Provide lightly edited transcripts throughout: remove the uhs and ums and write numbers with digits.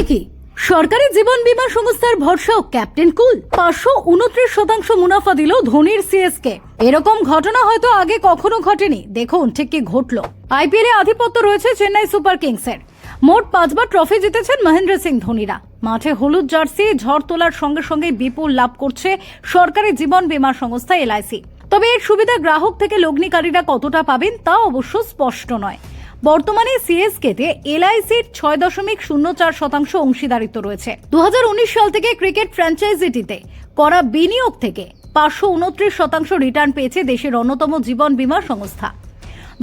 কি সরকারি জীবন বীমা সংস্থার ভরসা ক্যাপ্টেন কুল 529% মুনাফা দিল ধোনির সিএসকে। এরকম ঘটনা হয়তো আগে কখনো ঘটেনি। দেখুন ঠিক কি ঘটলো। আইপিএল এ আধিপত্য রয়েছে চেন্নাই সুপার কিংসের। মোট 5বার ট্রফি জিতেছেন মহেন্দ্র সিং ধোনিরা। মাঠে হলুদ জার্সি ঝড় তোলার সঙ্গে সঙ্গে বিপুল লাভ করছে সরকারি জীবন বীমা সংস্থা এলআইসি। তবে এর সুবিধা গ্রাহক থেকে লগ্নিকারীরা কতটা পাবেন তা অবশ্য স্পষ্ট নয়। বর্তমানে সিএসকেতে এলআইসির 6.04% অংশীদারিত্ব রয়েছে। 2019 সাল থেকে ক্রিকেট ফ্র্যাঞ্চাইজিটিতে করা বিনিয়োগ থেকে 529% রিটার্ন পেয়েছে দেশের অন্যতম জীবন বীমা সংস্থা।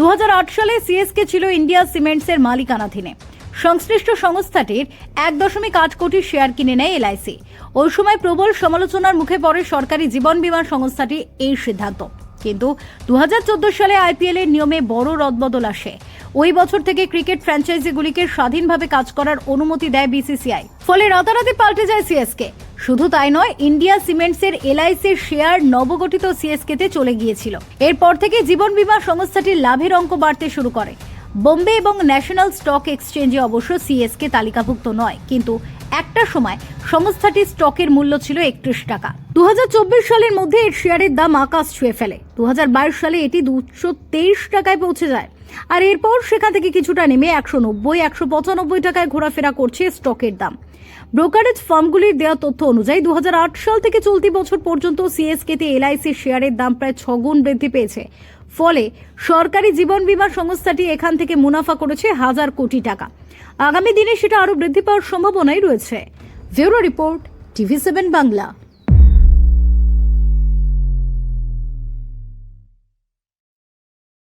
2008 সালে সিএসকে ছিল ইন্ডিয়া সিমেন্টসের মালিকানাধীনে। সংশ্লিষ্ট সংস্থাটির 1.8 কোটি শেয়ার কিনে নেয় এলআইসি। ওই সময় প্রবল সমালোচনার মুখে পড়ে সরকারি জীবন বীমা সংস্থাটি এই সিদ্ধান্ত। কিন্তু 2014 সালে আইপিএল এর নিয়মে বড় রদবদল আসে। ওই বছর থেকে ক্রিকেট ফ্র্যাঞ্চাইজিগুলিকে স্বাধীনভাবে কাজ করার অনুমতি দেয় বিসিসিআই। ফলে রাতারাতি পাল্টে যায় সিএসকে। শুধু তাই নয়, ইন্ডিয়া সিমেন্টসের এলআইসির শেয়ার নবগঠিত সিএসকেতে চলে গিয়েছিল। এরপর থেকে জীবন বীমা সংস্থাটির লাভের অঙ্ক বাড়তে শুরু করে। বোম্বে এবং ন্যাশনাল স্টক এক্সচেঞ্জে অবশ্য সিএসকে তালিকাভুক্ত নয়, কিন্তু একটা সময় সংস্থাটির স্টকের মূল্য ছিল 31 টাকা। 2024 সালের মধ্যে এর শেয়ারের দাম আকাশ ছুঁয়ে ফেলে। 2022 সালে এটি 223 টাকায় পৌঁছে যায়। আর এরপর সেখান থেকে কিছুটা নেমে 190-195 টাকায় ঘোরাফেরা করছে স্টকের দাম। ব্রোকারেজ ফার্মগুলির দেওয়া তথ্য অনুযায়ী 2008 সাল থেকে চলতি বছর পর্যন্ত সিএসকেতে এলআইসির শেয়ারের দাম প্রায় 6 গুণ বৃদ্ধি পেয়েছে। ফলে সরকারি জীবন বীমা সংস্থাটি এখান থেকে মুনাফা করেছে 1000 কোটি টাকা। আগামী দিনে সেটা আরো বৃদ্ধি পাওয়ার সম্ভাবনাই রয়েছে। Bureau report, TV7 Bangla.